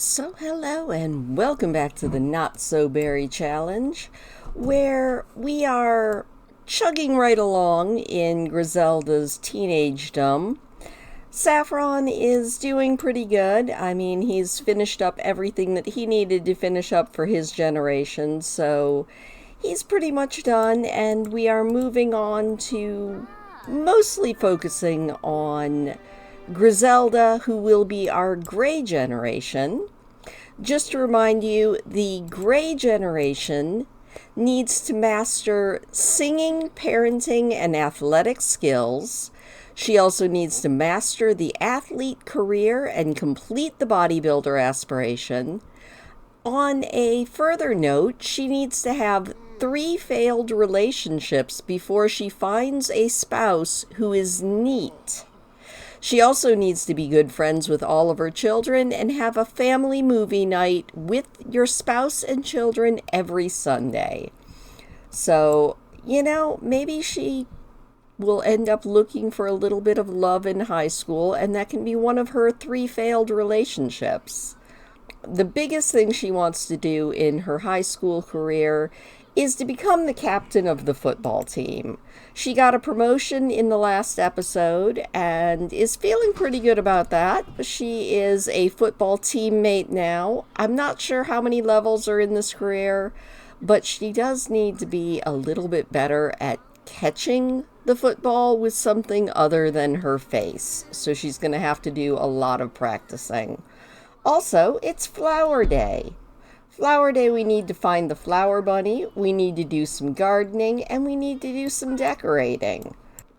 So hello and welcome back to the Not So Berry Challenge, where we are chugging right along in Grizelda's teenagedom. Saffron is doing pretty good. I mean, he's finished up everything that he needed to finish up for his generation, so he's pretty much done, and we are moving on to mostly focusing on Grizelda, who will be our gray generation. Just to remind you, the gray generation needs to master singing, parenting, and athletic skills. She also needs to master the athlete career and complete the bodybuilder aspiration. On a further note, she needs to have 3 failed relationships before she finds a spouse who is neat. She also needs to be good friends with all of her children and have a family movie night with your spouse and children every Sunday. So, maybe she will end up looking for a little bit of love in high school, and that can be one of her 3 failed relationships. The biggest thing she wants to do in her high school career is to become the captain of the football team. She got a promotion in the last episode and is feeling pretty good about that. She is a football teammate now. I'm not sure how many levels are in this career, but she does need to be a little bit better at catching the football with something other than her face. So she's going to have to do a lot of practicing. Also, it's Flower Day. Flower Day, we need to find the flower bunny, we need to do some gardening, and we need to do some decorating.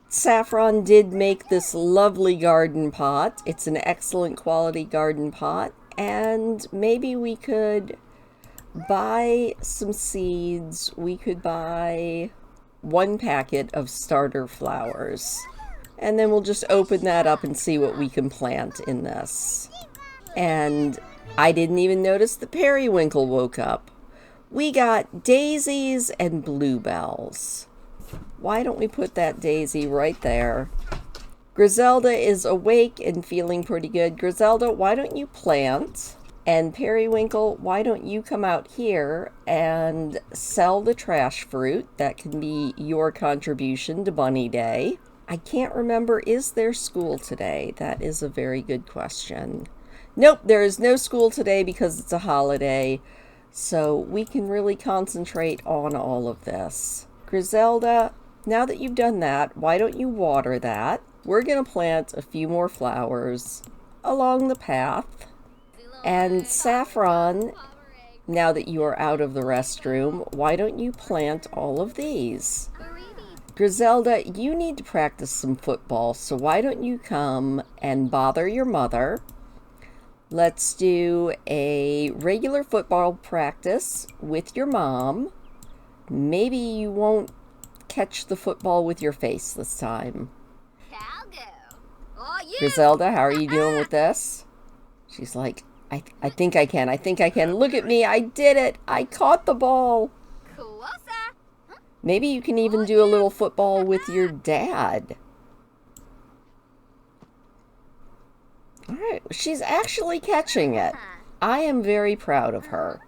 Saffron did make this lovely garden pot. It's an excellent quality garden pot, and maybe we could buy some seeds. We could buy 1 packet of starter flowers, and then we'll just open that up and see what we can plant in this. And I didn't even notice the periwinkle woke up. We got daisies and bluebells. Why don't we put that daisy right there? Grizelda is awake and feeling pretty good. Grizelda, why don't you plant? And periwinkle, why don't you come out here and sell the trash fruit? That can be your contribution to Bunny Day. I can't remember, is there school today? That is a very good question. Nope, there is no school today because it's a holiday, so we can really concentrate on all of this. Grizelda, now that you've done that, why don't you water that? We're going to plant a few more flowers along the path. And Saffron, now that you are out of the restroom, why don't you plant all of these? Grizelda, you need to practice some football, so why don't you come and bother your mother? Let's do a regular football practice with your mom. Maybe you won't catch the football with your face this time. Grizelda, how are you doing with this? She's like, I think I can. I think I can. Look at me. I did it. I caught the ball. Maybe you can even do a little football with your dad. All right, she's actually catching it. I am very proud of her.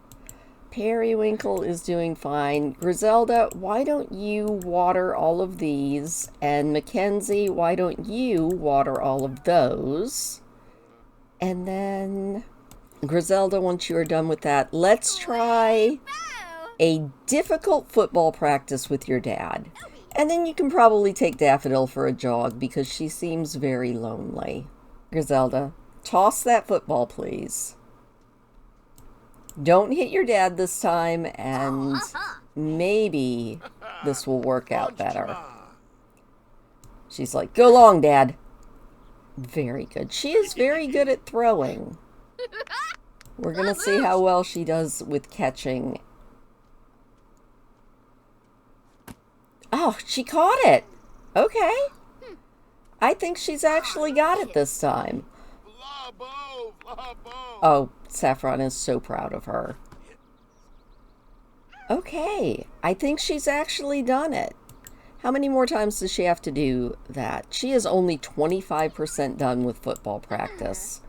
Periwinkle is doing fine. Grizelda, why don't you water all of these? And Mackenzie, why don't you water all of those? And then Grizelda, once you are done with that, let's try a difficult football practice with your dad. And then you can probably take Daffodil for a jog because she seems very lonely. Grizelda, toss that football, please. Don't hit your dad this time, and maybe this will work out better. She's like, go long, Dad. Very good. She is very good at throwing. We're going to see how well she does with catching. Oh, she caught it. Okay. I think she's actually got it this time. Oh, Saffron is so proud of her. Okay, I think she's actually done it. How many more times does she have to do that? She is only 25% done with football practice.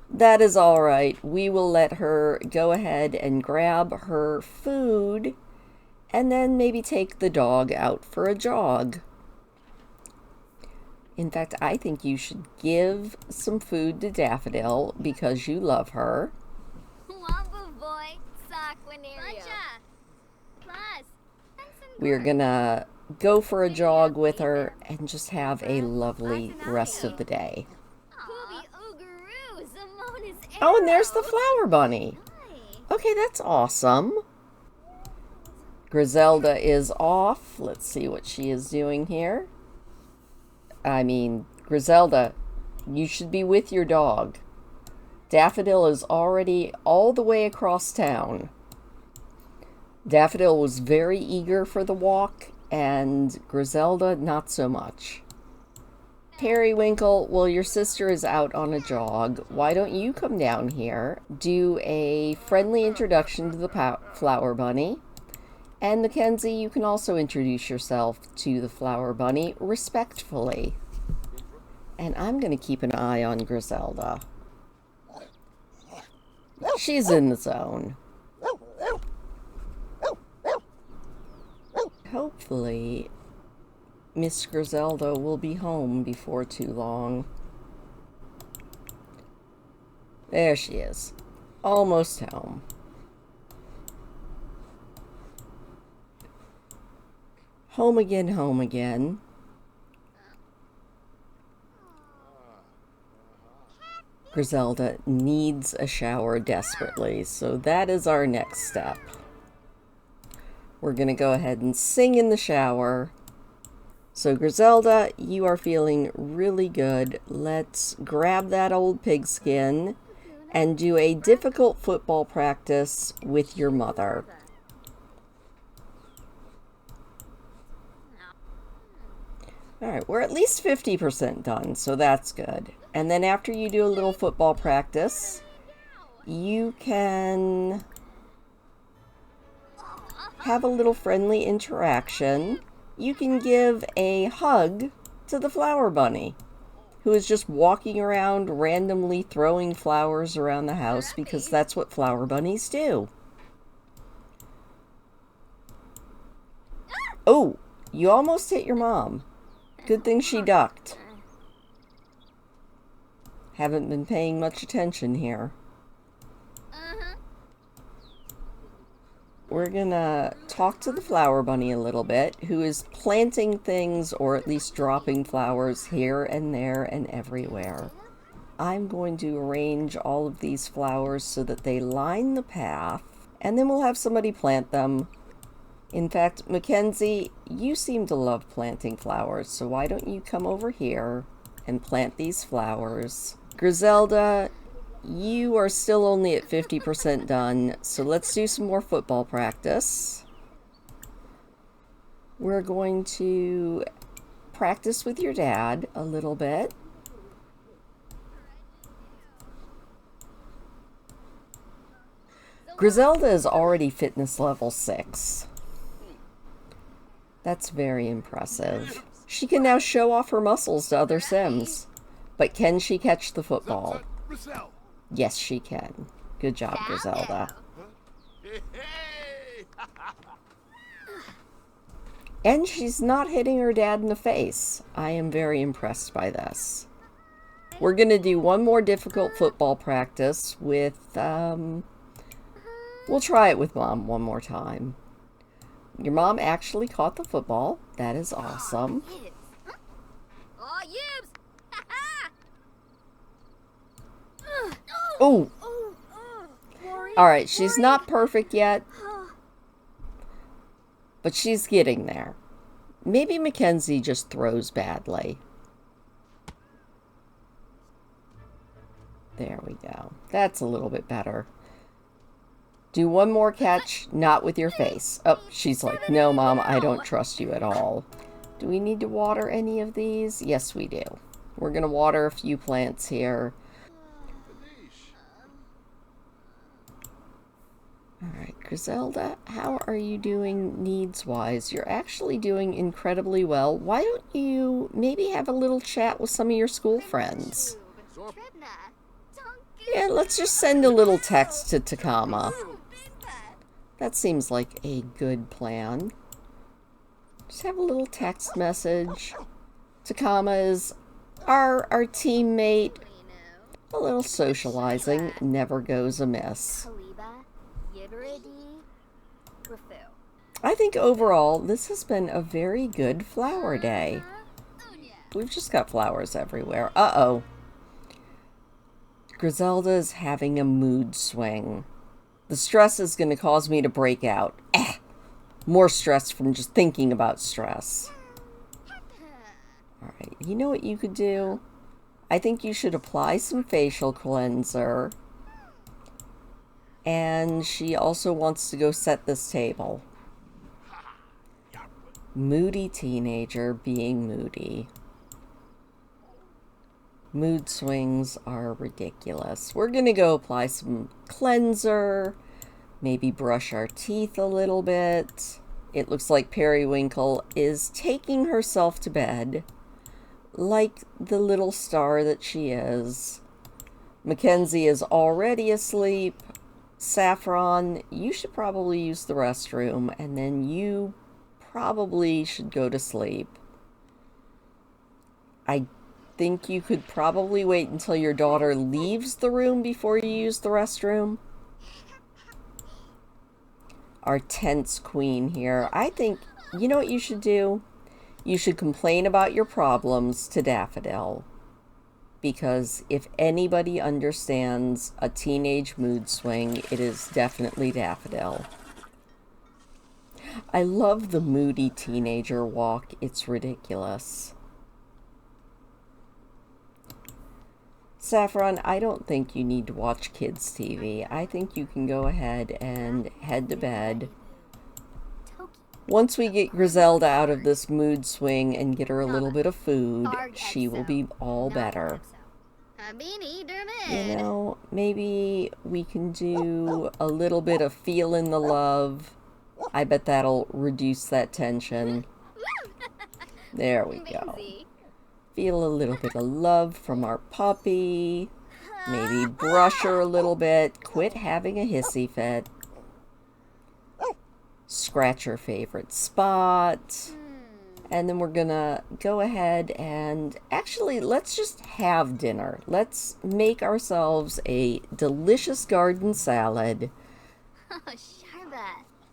That is all right. We will let her go ahead and grab her food and then maybe take the dog out for a jog. In fact, I think you should give some food to Daffodil because you love her. We're gonna go for a jog with her and just have a lovely rest of the day. Oh, and there's the flower bunny. Okay, that's awesome. Grizelda is off. Let's see what she is doing here. I mean, Grizelda, you should be with your dog. Daffodil is already all the way across town. Daffodil was very eager for the walk, and Grizelda not so much. Periwinkle, well, your sister is out on a jog. Why don't you come down here, do a friendly introduction to the flower bunny, and Mackenzie, you can also introduce yourself to the flower bunny respectfully. And I'm going to keep an eye on Grizelda. She's in the zone. Hopefully, Miss Grizelda will be home before too long. There she is. Almost home. Home again, home again. Grizelda needs a shower desperately, so that is our next step. We're going to go ahead and sing in the shower. So Grizelda, you are feeling really good. Let's grab that old pigskin and do a difficult football practice with your mother. Alright, we're at least 50% done, so that's good. And then after you do a little football practice, you can have a little friendly interaction. You can give a hug to the flower bunny, who is just walking around randomly throwing flowers around the house because that's what flower bunnies do. Oh, you almost hit your mom. Good thing she ducked. Haven't been paying much attention here. We're gonna talk to the flower bunny a little bit, who is planting things or at least dropping flowers here and there and everywhere. I'm going to arrange all of these flowers so that they line the path, and then we'll have somebody plant them. In fact, Mackenzie, you seem to love planting flowers, so why don't you come over here and plant these flowers? Grizelda, you are still only at 50% done, so let's do some more football practice. We're going to practice with your dad a little bit. Grizelda is already fitness level 6. That's very impressive. She can now show off her muscles to other Sims. But can she catch the football? Yes, she can. Good job, Grizelda. And she's not hitting her dad in the face. I am very impressed by this. We're going to do one more difficult football practice with, we'll try it with Mom one more time. Your mom actually caught the football. That is awesome. Oh! Alright, she's not perfect yet, but she's getting there. Maybe Mackenzie just throws badly. There we go. That's a little bit better. Do one more catch, not with your face. Oh, she's like, no, Mom, I don't trust you at all. Do we need to water any of these? Yes, we do. We're going to water a few plants here. Alright, Grizelda, how are you doing needs-wise? You're actually doing incredibly well. Why don't you maybe have a little chat with some of your school friends? Yeah, let's just send a little text to Takama. That seems like a good plan. Just have a little text message. Takama is our teammate. A little socializing never goes amiss. I think overall, this has been a very good flower day. We've just got flowers everywhere. Uh-oh. Grizelda is having a mood swing. The stress is going to cause me to break out. More stress from just thinking about stress. Alright, you know what you could do? I think you should apply some facial cleanser. And she also wants to go set this table. Moody teenager being moody. Mood swings are ridiculous. We're gonna go apply some cleanser, maybe brush our teeth a little bit. It looks like Periwinkle is taking herself to bed, like the little star that she is. Mackenzie is already asleep. Saffron, you should probably use the restroom, and then you probably should go to sleep. I think you could probably wait until your daughter leaves the room before you use the restroom. Our tense queen here. I think, you know what you should do? You should complain about your problems to Daffodil. Because if anybody understands a teenage mood swing, it is definitely Daffodil. I love the moody teenager walk. It's ridiculous. Saffron, I don't think you need to watch kids' TV. I think you can go ahead and head to bed. Once we get Grizelda out of this mood swing and get her a little bit of food, she will be all better. You know, maybe we can do a little bit of feeling the love. I bet that'll reduce that tension. There we go. Feel a little bit of love from our puppy. Maybe brush her a little bit. Quit having a hissy fit. Scratch her favorite spot. And then we're gonna go ahead and actually, let's just have dinner. Let's make ourselves a delicious garden salad.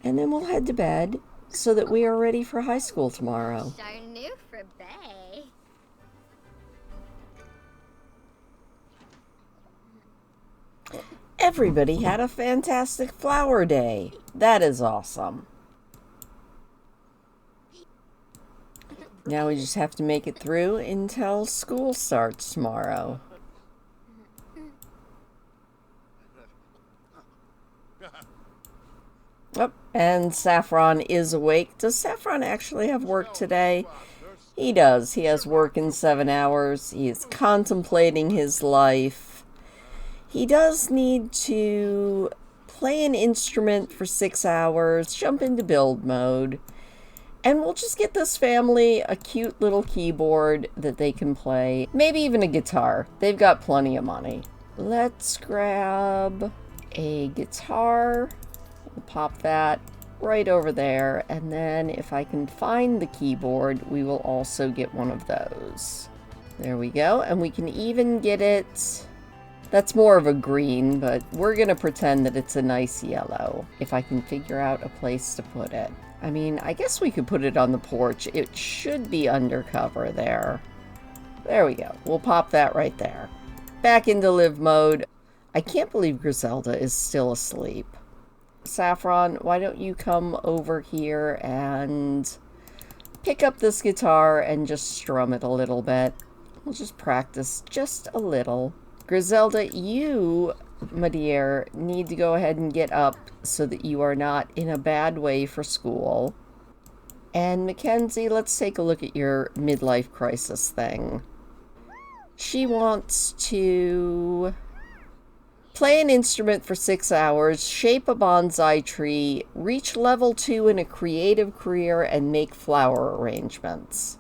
And then we'll head to bed so that we are ready for high school tomorrow. Everybody had a fantastic flower day. That is awesome. Now we just have to make it through until school starts tomorrow. Oh, and Saffron is awake. Does Saffron actually have work today? He does. He has work in 7 hours. He is contemplating his life. He does need to play an instrument for 6 hours, jump into build mode, and we'll just get this family a cute little keyboard that they can play. Maybe even a guitar. They've got plenty of money. Let's grab a guitar. We'll pop that right over there, and then if I can find the keyboard, we will also get one of those. There we go, and we can even get it... That's more of a green, but we're gonna pretend that it's a nice yellow, if I can figure out a place to put it. I mean, I guess we could put it on the porch. It should be undercover there. There we go. We'll pop that right there. Back into live mode. I can't believe Grizelda is still asleep. Saffron, why don't you come over here and pick up this guitar and just strum it a little bit. We'll just practice just a little. Grizelda, you, my dear, need to go ahead and get up so that you are not in a bad way for school. And Mackenzie, let's take a look at your midlife crisis thing. She wants to play an instrument for 6 hours, shape a bonsai tree, reach level 2 in a creative career, and make flower arrangements.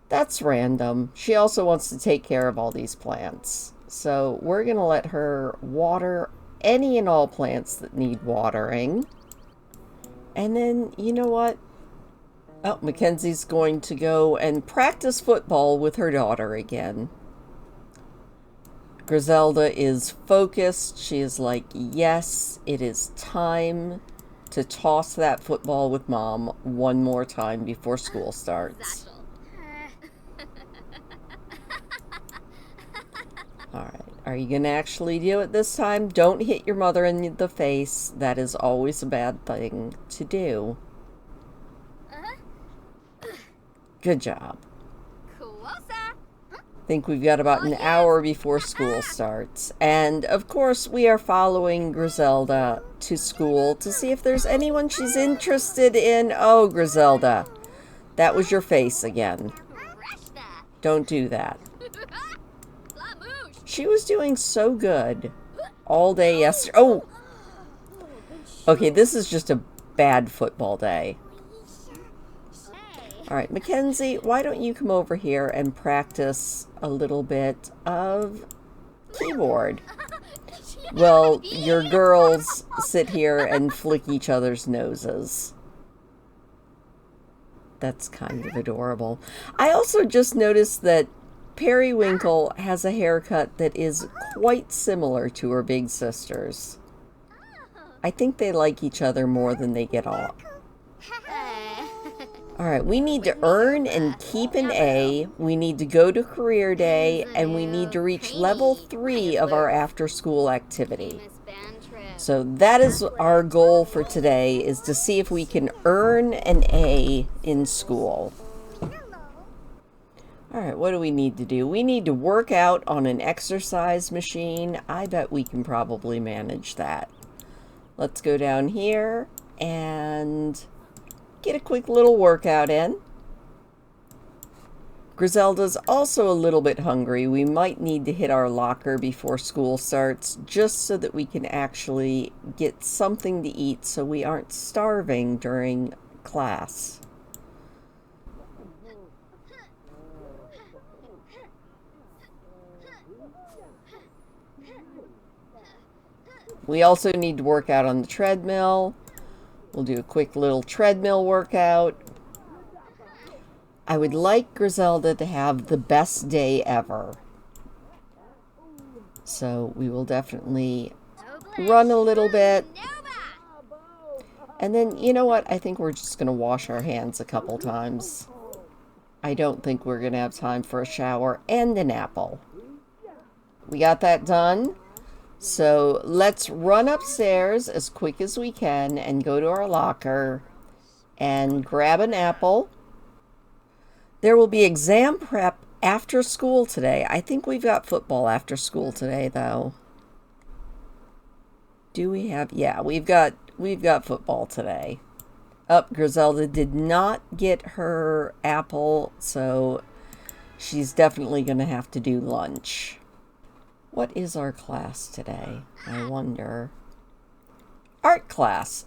That's random. She also wants to take care of all these plants. So we're going to let her water any and all plants that need watering. And then, you know what? Oh, Mackenzie's going to go and practice football with her daughter again. Grizelda is focused. She is like, yes, it is time to toss that football with Mom one more time before school starts. Alright, are you going to actually do it this time? Don't hit your mother in the face. That is always a bad thing to do. Good job. I think we've got about an hour before school starts. And, of course, we are following Grizelda to school to see if there's anyone she's interested in. Oh, Grizelda, that was your face again. Don't do that. She was doing so good all day yesterday. Oh! Okay, this is just a bad football day. Alright, Mackenzie, why don't you come over here and practice a little bit of keyboard? Well, your girls sit here and flick each other's noses. That's kind of adorable. I also just noticed that Periwinkle has a haircut that is quite similar to her big sister's. I think they like each other more than they get on. Alright, we need to earn and keep an A, we need to go to career day, and we need to reach level 3 of our after-school activity. So that is our goal for today, is to see if we can earn an A in school. Alright, what do we need to do? We need to work out on an exercise machine. I bet we can probably manage that. Let's go down here and get a quick little workout in. Grizelda's also a little bit hungry. We might need to hit our locker before school starts just so that we can actually get something to eat so we aren't starving during class. We also need to work out on the treadmill. We'll do a quick little treadmill workout. I would like Grizelda to have the best day ever. So we will definitely run a little bit. And then, you know what? I think we're just going to wash our hands a couple times. I don't think we're going to have time for a shower and an apple. We got that done. So let's run upstairs as quick as we can and go to our locker and grab an apple. There will be exam prep after school today. I think we've got football after school today, though. Do we have? Yeah, we've got football today. Grizelda did not get her apple, so she's definitely going to have to do lunch. What is our class today? I wonder. Art class.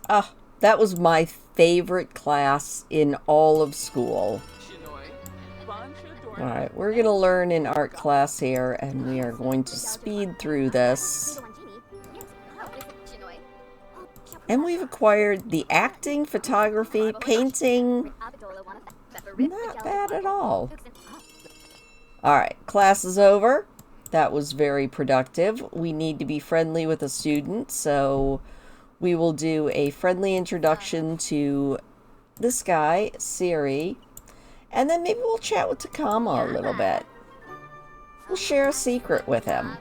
That was my favorite class in all of school. Alright, we're going to learn in art class here, and we are going to speed through this. And we've acquired the acting, photography, painting. Not bad at all. Alright, class is over. That was very productive. We need to be friendly with a student, so we will do a friendly introduction to this guy, Siri, and then maybe we'll chat with Takama a little bit. We'll share a secret with him.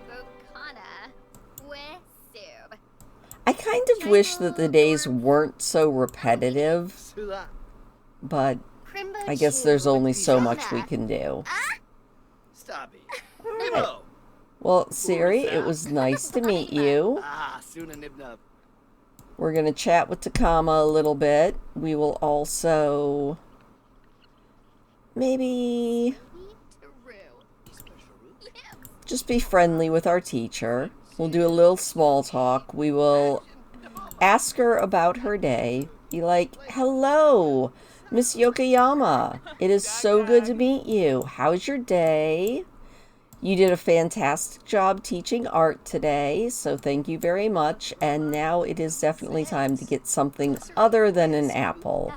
I kind of wish that the days weren't so repetitive, but I guess there's only so much we can do. Alright. Well, Siri, it was nice to meet you. We're going to chat with Takama a little bit. We will also maybe just be friendly with our teacher. We'll do a little small talk. We will ask her about her day. Be like, hello, Miss Yokoyama. It is so good to meet you. How's your day? You did a fantastic job teaching art today, so thank you very much. And now it is definitely time to get something other than an apple.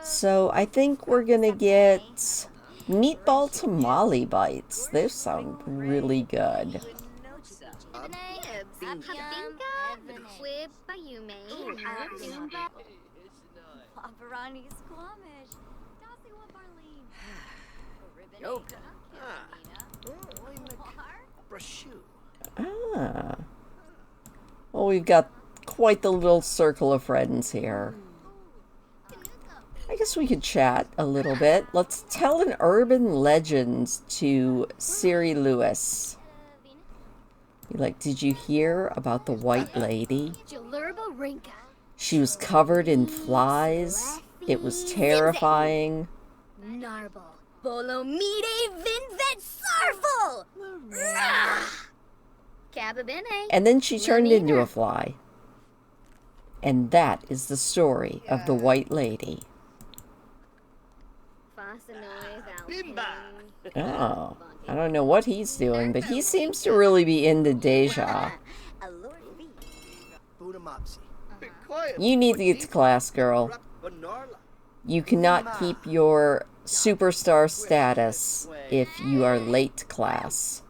So I think we're gonna get meatball tamale bites. Those sound really good. Ah. Well, we've got quite the little circle of friends here. I guess we could chat a little bit. Let's tell an urban legend to Siri Lewis. Be like, did you hear about the white lady? She was covered in flies. It was terrifying. And then she turned into a fly. And that is the story of the white lady. Oh, I don't know what he's doing, but he seems to really be into Deja. You need to get to class, girl. You cannot keep your superstar status if you are late to class.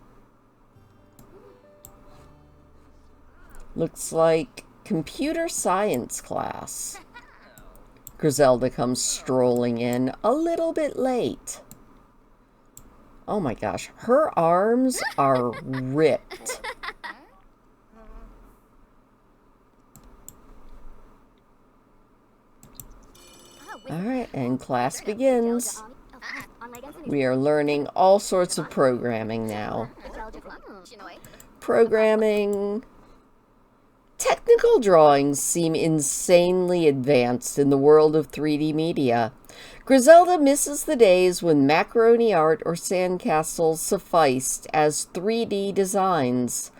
Looks like computer science class. Grizelda comes strolling in a little bit late. Oh my gosh, her arms are ripped. Alright, and class begins. We are learning all sorts of programming now. Programming. Technical drawings seem insanely advanced in the world of 3D media. Grizelda misses the days when macaroni art or sandcastles sufficed as 3D designs.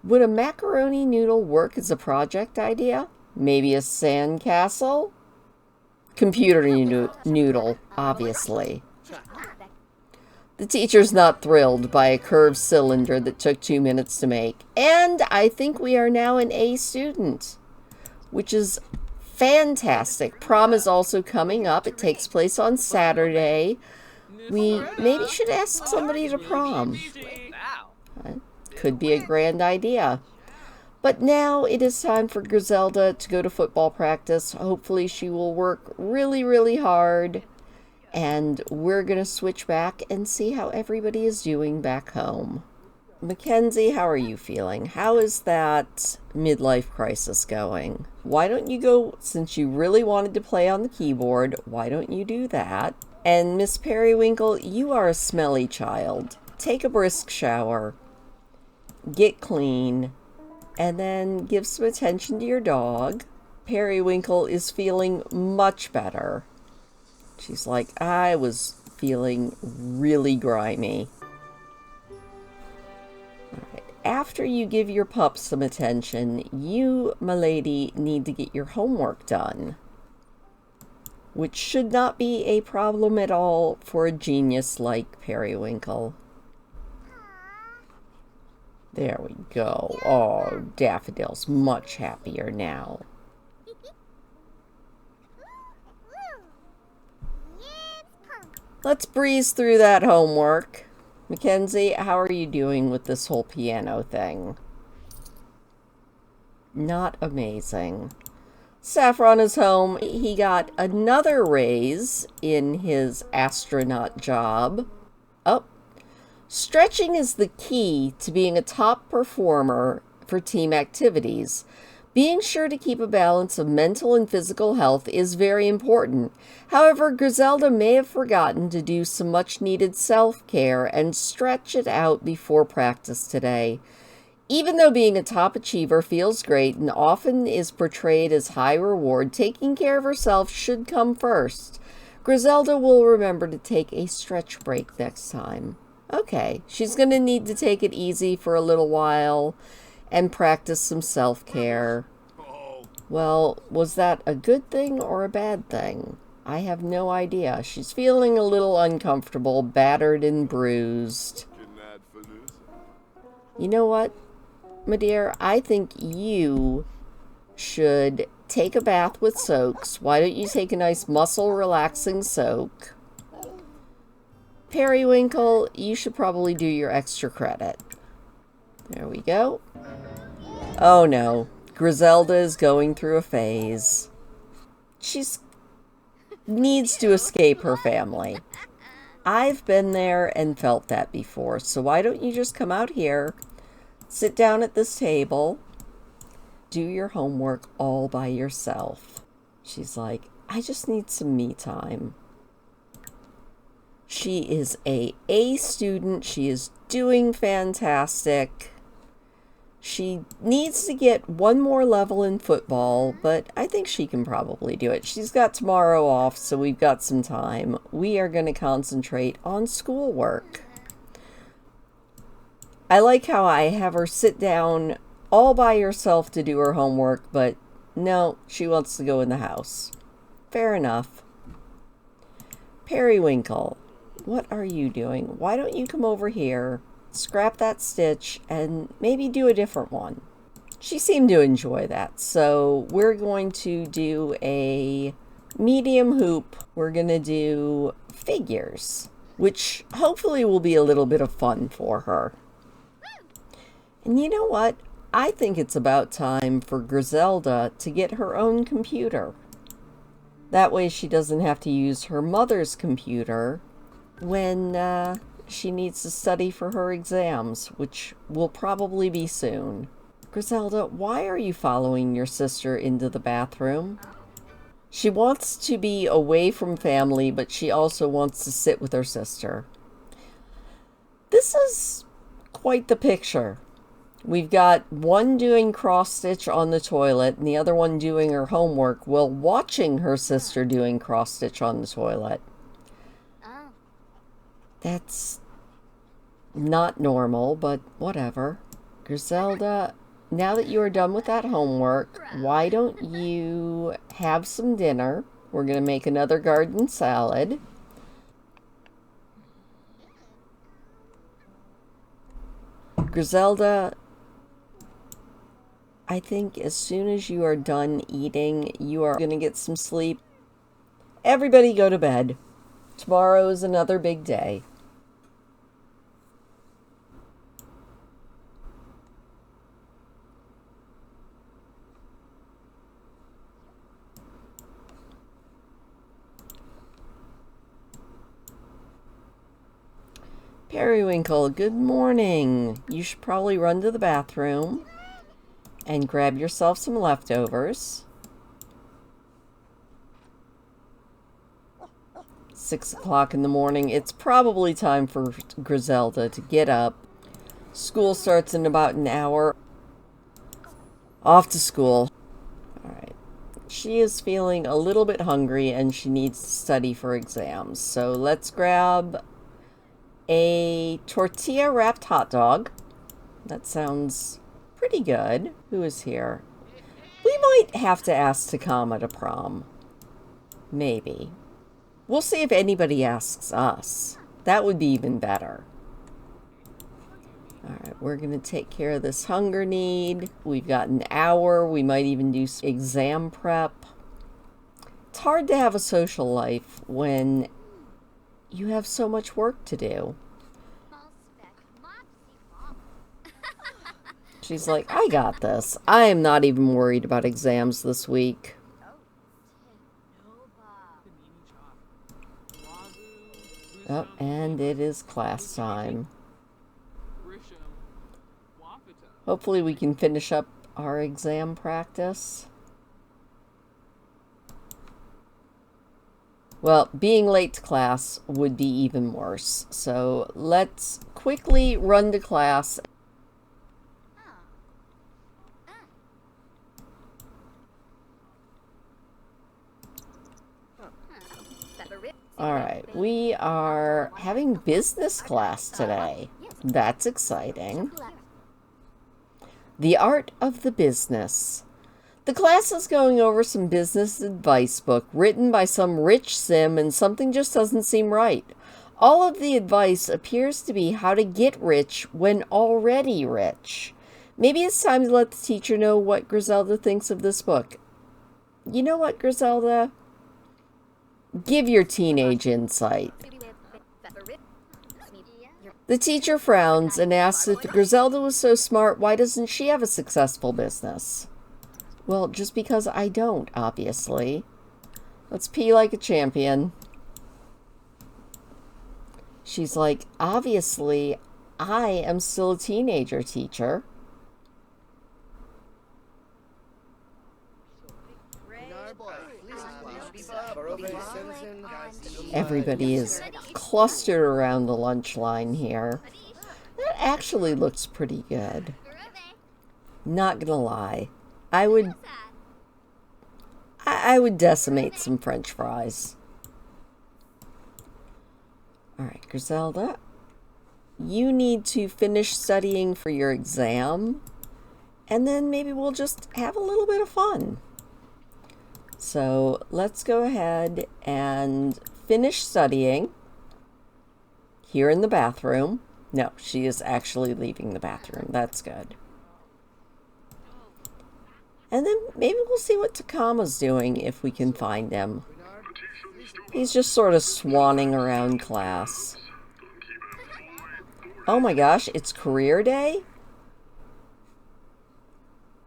Would a macaroni noodle work as a project idea? Maybe a sandcastle? Computer noodle, obviously. The teacher's not thrilled by a curved cylinder that took 2 minutes to make. And I think we are now an A student, which is fantastic. Prom is also coming up. It takes place on Saturday. We maybe should ask somebody to prom. Could be a grand idea. But now it is time for Grizelda to go to football practice. Hopefully she will work really, really hard. And we're going to switch back and see how everybody is doing back home. Mackenzie, how are you feeling? How is that midlife crisis going? Why don't you go, since you really wanted to play on the keyboard, why don't you do that? And Miss Periwinkle, you are a smelly child. Take a brisk shower, get clean, and then give some attention to your dog. Periwinkle is feeling much better. She's like, I was feeling really grimy. Right. After you give your pup some attention, you, my lady, need to get your homework done. Which should not be a problem at all for a genius like Periwinkle. There we go. Oh, Daffodil's much happier now. Let's breeze through that homework. Mackenzie, how are you doing with this whole piano thing? Not amazing. Saffron is home. He got another raise in his astronaut job. Oh, stretching is the key to being a top performer for team activities. Being sure to keep a balance of mental and physical health is very important. However, Grizelda may have forgotten to do some much-needed self-care and stretch it out before practice today. Even though being a top achiever feels great and often is portrayed as high reward, taking care of herself should come first. Grizelda will remember to take a stretch break next time. Okay, she's going to need to take it easy for a little while and practice some self-care. Well, was that a good thing or a bad thing? I have no idea. She's feeling a little uncomfortable, battered and bruised. You know what, my dear? I think you should take a bath with soaks. Why don't you take a nice muscle relaxing soak? Periwinkle, you should probably do your extra credit. There we go. Oh no, Grizelda is going through a phase. She's needs to escape her family. I've been there and felt that before, so why don't you just come out here, sit down at this table, do your homework all by yourself. She's like, I just need some me time. She is a A student. She is doing fantastic. She needs to get one more level in football, but I think she can probably do it. She's got tomorrow off, so we've got some time. We are going to concentrate on schoolwork. I like how I have her sit down all by herself to do her homework, but no, she wants to go in the house. Fair enough. Periwinkle, what are you doing? Why don't you come over here, scrap that stitch, and maybe do a different one? She seemed to enjoy that, so we're going to do a medium hoop. We're going to do figures, which hopefully will be a little bit of fun for her. And you know what? I think it's about time for Grizelda to get her own computer. That way she doesn't have to use her mother's computer when she needs to study for her exams, which will probably be soon. Grizelda, why are you following your sister into the bathroom? She wants to be away from family, but she also wants to sit with her sister. This is quite the picture. We've got one doing cross-stitch on the toilet and the other one doing her homework while watching her sister doing cross-stitch on the toilet. That's not normal, but whatever. Grizelda, now that you are done with that homework, why don't you have some dinner? We're going to make another garden salad. Grizelda, I think as soon as you are done eating, you are going to get some sleep. Everybody go to bed. Tomorrow is another big day. Periwinkle, good morning. You should probably run to the bathroom and grab yourself some leftovers. 6 o'clock in the morning. It's probably time for Grizelda to get up. School starts in about an hour. Off to school. All right. She is feeling a little bit hungry and she needs to study for exams. So let's grab a tortilla wrapped hot dog. That sounds pretty good. Who is here? We might have to ask Takama to prom. Maybe. We'll see if anybody asks us. That would be even better. Alright, we're going to take care of this hunger need. We've got an hour. We might even do some exam prep. It's hard to have a social life when you have so much work to do. She's like, I got this. I am not even worried about exams this week. Oh, and it is class time. Hopefully we can finish up our exam practice. Well, being late to class would be even worse. So let's quickly run to class. Alright, we are having business class today. That's exciting. The Art of the Business. The class is going over some business advice book written by some rich sim and something just doesn't seem right. All of the advice appears to be how to get rich when already rich. Maybe it's time to let the teacher know what Grizelda thinks of this book. You know what, Grizelda? Give your teenage insight. The teacher frowns and asks if Grizelda was so smart, why doesn't she have a successful business? Well, just because I don't, obviously. Let's pee like a champion. She's like, obviously, I am still a teenager, teacher. Everybody is clustered around the lunch line here. That actually looks pretty good. Not gonna lie. I would decimate some French fries. Alright, Grizelda. You need to finish studying for your exam. And then maybe we'll just have a little bit of fun. So let's go ahead and finish studying here in the bathroom. No, she is actually leaving the bathroom. That's good. And then maybe we'll see what Takama's doing if we can find him. He's just sort of swanning around class. Oh my gosh, it's career day?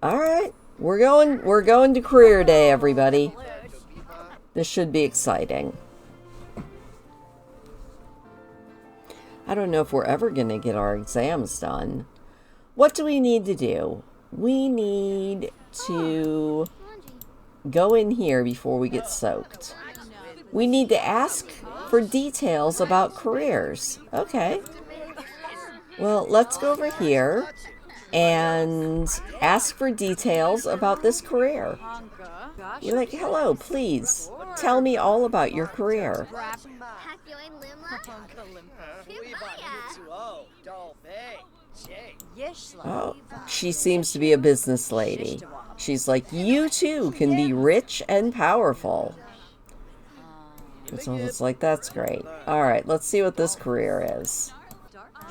Alright, we're going to career day, everybody. This should be exciting. I don't know if we're ever going to get our exams done. What do we need to do? We need to go in here before we get soaked. We need to ask for details about careers. Okay. Well, let's go over here and ask for details about this career. You're like, hello, please, tell me all about your career. Oh, she seems to be a business lady. She's like, you too can be rich and powerful. So it's like, that's great. All right, let's see what this career is.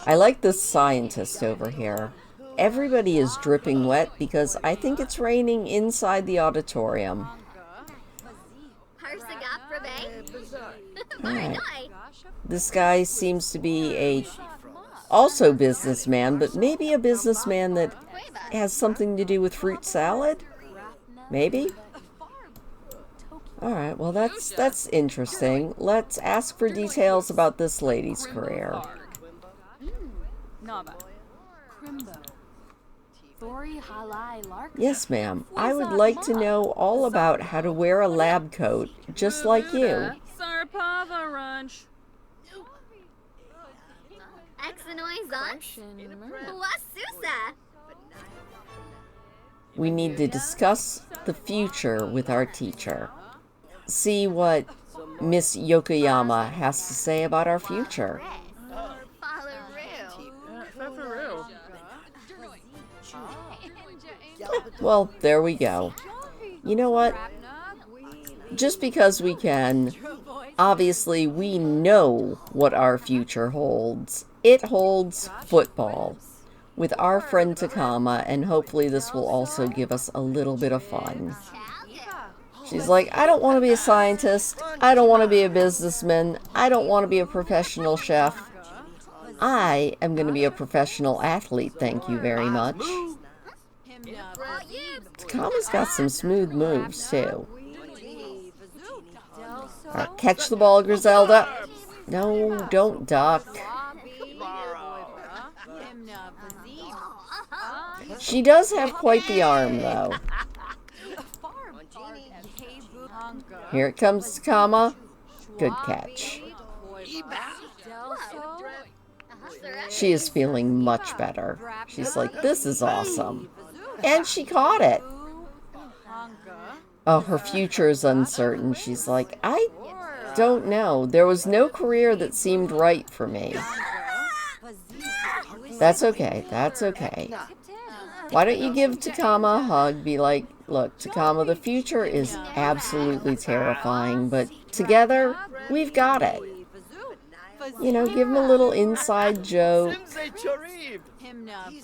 I like this scientist over here. Everybody is dripping wet because I think it's raining inside the auditorium. All right. This guy seems to be also businessman, but maybe a businessman that has something to do with fruit salad? Maybe? Alright, well that's interesting. Let's ask for details about this lady's career. Yes, ma'am. I would like to know all about how to wear a lab coat, just like you. We need to discuss the future with our teacher. See what Miss Yokoyama has to say about our future. Well, there we go. You know what? Just because we can, obviously we know what our future holds. It holds football with our friend Takama, and hopefully this will also give us a little bit of fun. She's like, I don't want to be a scientist. I don't want to be a businessman. I don't want to be a professional chef. I am going to be a professional athlete, thank you very much. Takama's got some smooth moves, too. Alright, catch the ball, Grizelda. No, don't duck. She does have quite the arm, though. Here it comes, Takama. Good catch. She is feeling much better. She's like, this is awesome. And she caught it. Oh, her future is uncertain. She's like, I don't know. There was no career that seemed right for me. That's okay. That's okay. Why don't you give Takama a hug? Be like, look, Takama, the future is absolutely terrifying, but together, we've got it. You know, give him a little inside joke.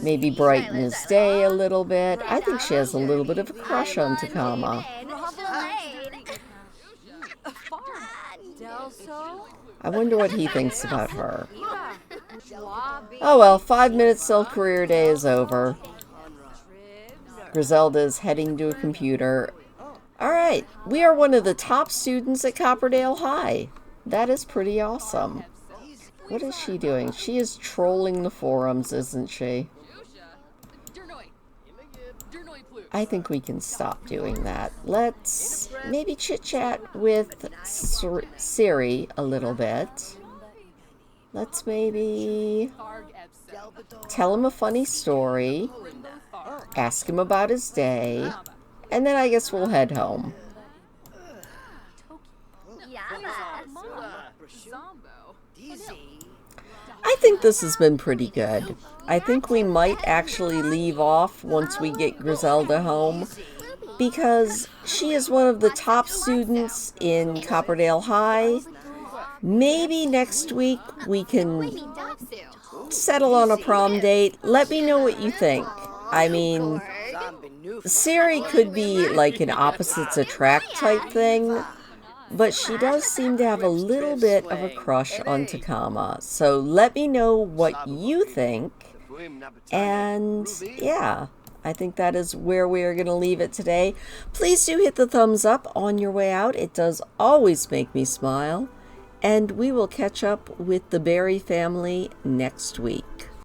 Maybe brighten his day a little bit. I think she has a little bit of a crush on Takama. I wonder what he thinks about her. Oh well, 5 minutes till career day is over. Grizelda is heading to a computer. Alright, we are one of the top students at Copperdale High. That is pretty awesome. What is she doing? She is trolling the forums, isn't she? I think we can stop doing that. Let's maybe chit-chat with Siri a little bit. Let's maybe tell him a funny story, ask him about his day, and then I guess we'll head home. I think this has been pretty good. I think we might actually leave off once we get Grizelda home, because she is one of the top students in Copperdale High. Maybe next week we can settle on a prom date. Let me know what you think. I mean, Siri could be like an opposites attract type thing, but she does seem to have a little bit of a crush on Takama. So let me know what you think. And yeah, I think that is where we are going to leave it today. Please do hit the thumbs up on your way out. It does always make me smile. And we will catch up with the Berry family next week.